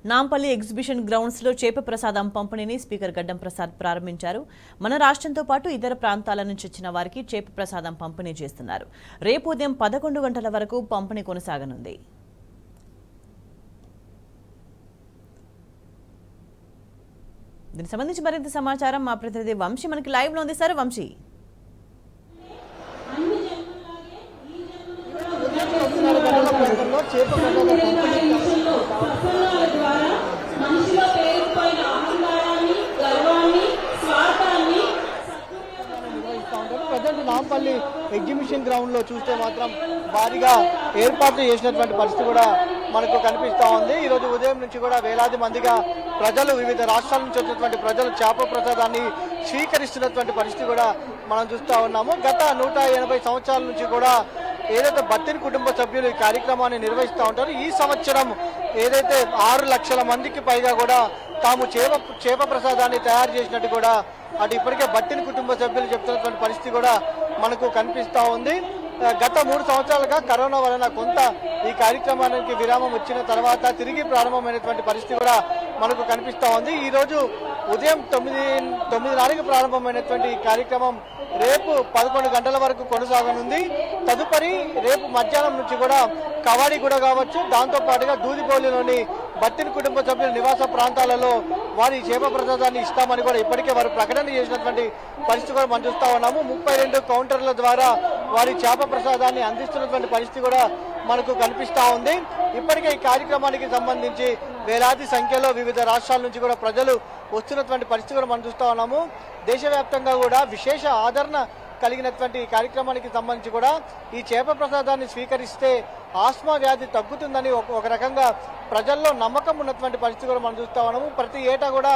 Nampally exhibition grounds లో చేప ప్రసాదం పంపిణీని స్పీకర్ గడ్డం ప్రసాద్ ప్రారంభించారు. మన రాష్ట్రంతో పాటు ఇతర ప్రాంతాల నుంచి వచ్చిన వారికి చేప ప్రసాదం పంపిణీ చేస్తున్నారు. రేపు ఉదయం 11 గంటల వరకు పంపిణీ కొనసాగనుంది. దీనికి సంబంధించి మరింత సమాచారం మా ప్రతినిధి వంశీ మనకి లైవ్ లో ఉంది. Sir Vamsi, present Nampally exhibition ground లో చూస్తే మాత్రం భారీగా ఏర్పాట్లు చేసినటువంటి పరిస్థితి కూడా మనకు కనిపిస్తూ ఉంది. ఈ రోజు ఉదయం నుంచి కూడా వేలాది మందిగా ప్రజలు, వివిధ రాష్ట్రాల నుంచి వచ్చినటువంటి ప్రజలు చేప ప్రసాదాన్ని స్వీకరిస్తున్నటువంటి పరిస్థితి కూడా మనం చూస్తూ ఉన్నాము. గత 180 సంవత్సరాల నుంచి కూడా ఏదైతే బత్తిని కుటుంబ సభ్యులు ఈ కార్యక్రమాన్ని నిర్వహిస్తూ ఉంటారో, ఈ సంవత్సరం ఏదైతే 6 లక్షల మందికి పైగా కూడా తాము చేప ప్రసాదాన్ని తయారు చేసినట్టు కూడా అటు ఇప్పటికే బత్తిని కుటుంబ సభ్యులు చెప్తున్నటువంటి పరిస్థితి కూడా మనకు కనిపిస్తూ ఉంది. గత 3 సంవత్సరాలుగా కరోనా వలన కొంత ఈ కార్యక్రమానికి విరామం వచ్చిన తర్వాత తిరిగి ప్రారంభమైనటువంటి పరిస్థితి కూడా మనకు కనిపిస్తూ ఉంది. ఈ రోజు ఉదయం 9:30కి ప్రారంభమైనటువంటి ఈ కార్యక్రమం రేపు 11 గంటల వరకు కొనసాగనుంది. తదుపరి రేపు మధ్యాహ్నం నుంచి కూడా కవాడిగూడ కావచ్చు, దాంతో పాటుగా దూదిబోలిలోని బత్తిని కుటుంబ సభ్యుల నివాస ప్రాంతాలలో వారి చేప ప్రసాదాన్ని ఇస్తామని కూడా ఇప్పటికే వారు ప్రకటన చేసినటువంటి పరిస్థితి కూడా మనం చూస్తా ఉన్నాము. 32 కౌంటర్ల ద్వారా వారి చేప ప్రసాదాన్ని అందిస్తున్నటువంటి పరిస్థితి కూడా మనకు కనిపిస్తా ఉంది. ఇప్పటికే ఈ కార్యక్రమానికి సంబంధించి వేలాది సంఖ్యలో వివిధ రాష్ట్రాల నుంచి కూడా ప్రజలు వస్తున్నటువంటి పరిస్థితి కూడా మనం చూస్తా ఉన్నాము. దేశవ్యాప్తంగా కూడా విశేష ఆదరణ కలిగినటువంటి ఈ కార్యక్రమానికి సంబంధించి కూడా ఈ చేప ప్రసాదాన్ని స్వీకరిస్తే ఆస్మా వ్యాధి తగ్గుతుందని ఒక రకంగా ప్రజల్లో నమ్మకం ఉన్నటువంటి పరిస్థితి కూడా మనం చూస్తా ఉన్నాము. ప్రతి ఏటా కూడా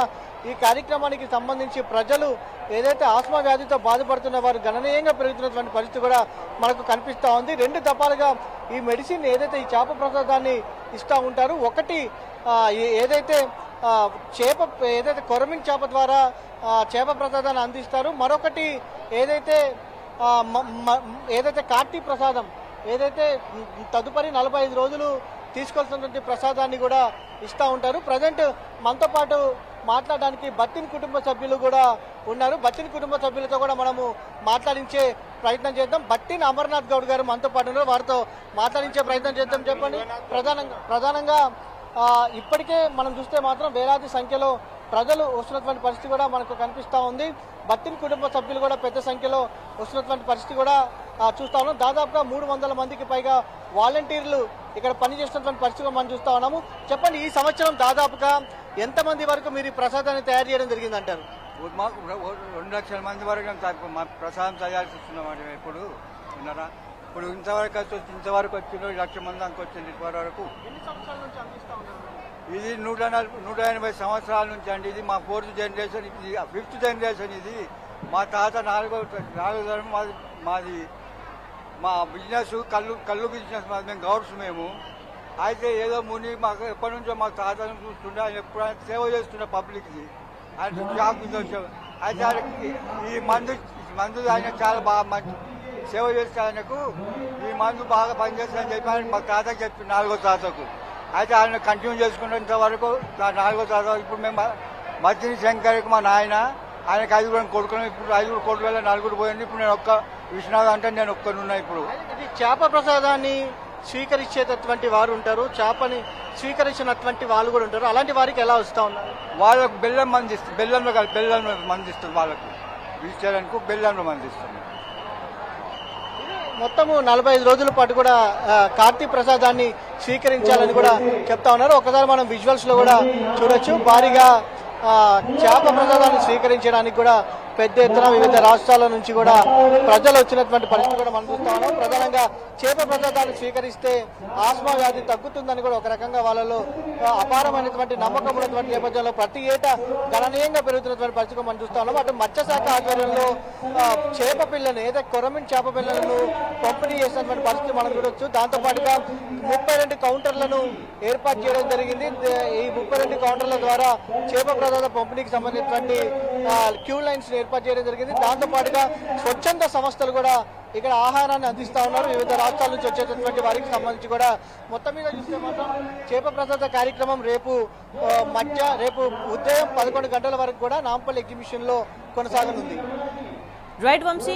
ఈ కార్యక్రమానికి సంబంధించి ప్రజలు ఏదైతే ఆస్మా వ్యాధితో బాధపడుతున్న వారు గణనీయంగా పెరుగుతున్నటువంటి పరిస్థితి కూడా మనకు కనిపిస్తూ ఉంది. 2 దఫాలుగా ఈ మెడిసిన్ ఏదైతే ఈ చేప ప్రసాదాన్ని ఇస్తూ ఉంటారు, ఒకటి ఏదైతే కొరమింగ్ చేప ద్వారా చేప ప్రసాదాన్ని అందిస్తారు, మరొకటి ఏదైతే కార్తీ ప్రసాదం ఏదైతే తదుపరి 45 రోజులు తీసుకోవాల్సినటువంటి ప్రసాదాన్ని కూడా ఇస్తూ ఉంటారు. ప్రజెంట్ మనతో పాటు మాట్లాడడానికి బత్తిని కుటుంబ సభ్యులు కూడా ఉన్నారు. బత్తిని కుటుంబ సభ్యులతో కూడా మనము మాట్లాడించే ప్రయత్నం చేద్దాం. బత్తిని అమర్నాథ్ గౌడ్ గారు మనతో పాటు ఉన్నారు, వారితో మాట్లాడించే ప్రయత్నం చేద్దాం. చెప్పండి, ప్రధానంగా ఇప్పటికే మనం చూస్తే మాత్రం వేలాది సంఖ్యలో ప్రజలు వస్తున్నటువంటి పరిస్థితి కూడా మనకు కనిపిస్తూ ఉంది. బత్తిని కుటుంబ సభ్యులు కూడా పెద్ద సంఖ్యలో వస్తున్నటువంటి పరిస్థితి కూడా చూస్తా ఉన్నాం. దాదాపుగా 300 మందికి పైగా వాలంటీర్లు ఇక్కడ పనిచేస్తున్నటువంటి పరిస్థితి మనం చూస్తా ఉన్నాము. చెప్పండి, ఈ సంవత్సరం దాదాపుగా ఎంతమంది వరకు మీరు ఈ ప్రసాదాన్ని తయారు చేయడం జరిగిందంటారు? 2 లక్షల మంది వరకు ప్రసాదం తయారు చేస్తున్నాం. ఇప్పుడు విన్నారా, ఇప్పుడు ఇంతవరకు వచ్చిన 1 లక్ష మంది దానికి వచ్చింది. ఇప్పటివరకు ఇది 180 సంవత్సరాల నుంచి అండి. ఇది మా 4th జనరేషన్, ఇది 5th జనరేషన్. ఇది మా తాత 4వ తరం. మాది మా బిజినెస్ కళ్ళు బిజినెస్, మేము గౌడ్స్ మేము. అయితే ఏదో ముని మాకు ఎప్పటి నుంచో మా తాతను చూస్తుండే, ఆయన ఎప్పుడైనా సేవ చేస్తుండే పబ్లిక్కి. ఆయన జాబ్ వచ్చాడు. అయితే ఈ మందు ఆయన చాలా బాగా మంచి సేవ చేస్తే ఆయనకు ఈ మందు బాగా పనిచేస్తుందని చెప్పి ఆయన మా తాతకు చెప్పి 4వ తాతకు. అయితే ఆయన కంటిన్యూ చేసుకున్నంత వరకు 4వ తాత. ఇప్పుడు మేము మధ్యని శంకర్కి మా నాయన, ఆయనకు 5 కొడుకున్నాం. ఇప్పుడు 5 కొడుకుల 4 పోయింది. ఇప్పుడు నేను విశ్వనాథ్ అంటే నేను ఒక్కనున్నా. ఇప్పుడు చేప ప్రసాదాన్ని స్వీకరించేటటువంటి వారు ఉంటారు, చేపని స్వీకరించినటువంటి వాళ్ళు కూడా ఉంటారు. అలాంటి వారికి ఎలా వస్తూ ఉన్నారు? వాళ్ళకు బెల్లం మందిస్తుంది, బెల్లంలో మందిస్తుంది. వాళ్ళకు విషయాలకు బెల్లంలో మందిస్తుంది. మొత్తము 45 రోజుల పాటు కూడా కార్తీ ప్రసాదాన్ని స్వీకరించాలని కూడా చెప్తా ఉన్నారు. ఒకసారి మనం విజువల్స్ లో కూడా చూడొచ్చు. భారీగా చేప ప్రసాదాన్ని స్వీకరించడానికి కూడా పెద్ద ఎత్తున వివిధ రాష్ట్రాల నుంచి కూడా ప్రజలు వచ్చినటువంటి పరిస్థితి కూడా మనం చూస్తా ఉన్నాం. ప్రధానంగా చేప ప్రసాదాన్ని స్వీకరిస్తే ఆస్మా వ్యాధి తగ్గుతుందని కూడా ఒక రకంగా వాళ్ళలో అపారమైనటువంటి నమ్మకం ఉన్నటువంటి నేపథ్యంలో ప్రతి ఏటా గణనీయంగా పెరుగుతున్నటువంటి పరిస్థితి మనం చూస్తా ఉన్నాం. అటు మత్స్యశాఖ ఆధ్వర్యంలో చేప పిల్లను ఏదైతే కొరమిన్ చేప పిల్లలను పంపిణీ చేసినటువంటి పరిస్థితి మనం చూడొచ్చు. దాంతోపాటుగా 32 కౌంటర్లను ఏర్పాటు చేయడం జరిగింది. ఈ 32 కౌంటర్ల ద్వారా చేప ప్రసాద పంపిణీకి సంబంధించినటువంటి క్యూ లైన్స్ ఏర్పాటు చేయడం జరిగింది. దాంతో పాటుగా స్వచ్ఛంద సంస్థలు కూడా ఇక్కడ ఆహారాన్ని అందిస్తా ఉన్నారు వివిధ రాష్ట్రాల నుంచి వచ్చేటటువంటి వారికి సంబంధించి కూడా. మొత్తం మీద చూస్తే మాత్రం చేప ప్రసాద కార్యక్రమం రేపు ఉదయం 11 గంటల వరకు కూడా నాంపల్లి ఎగ్జిబిషన్ లో కొనసాగనుంది. రైట్ వంశీ.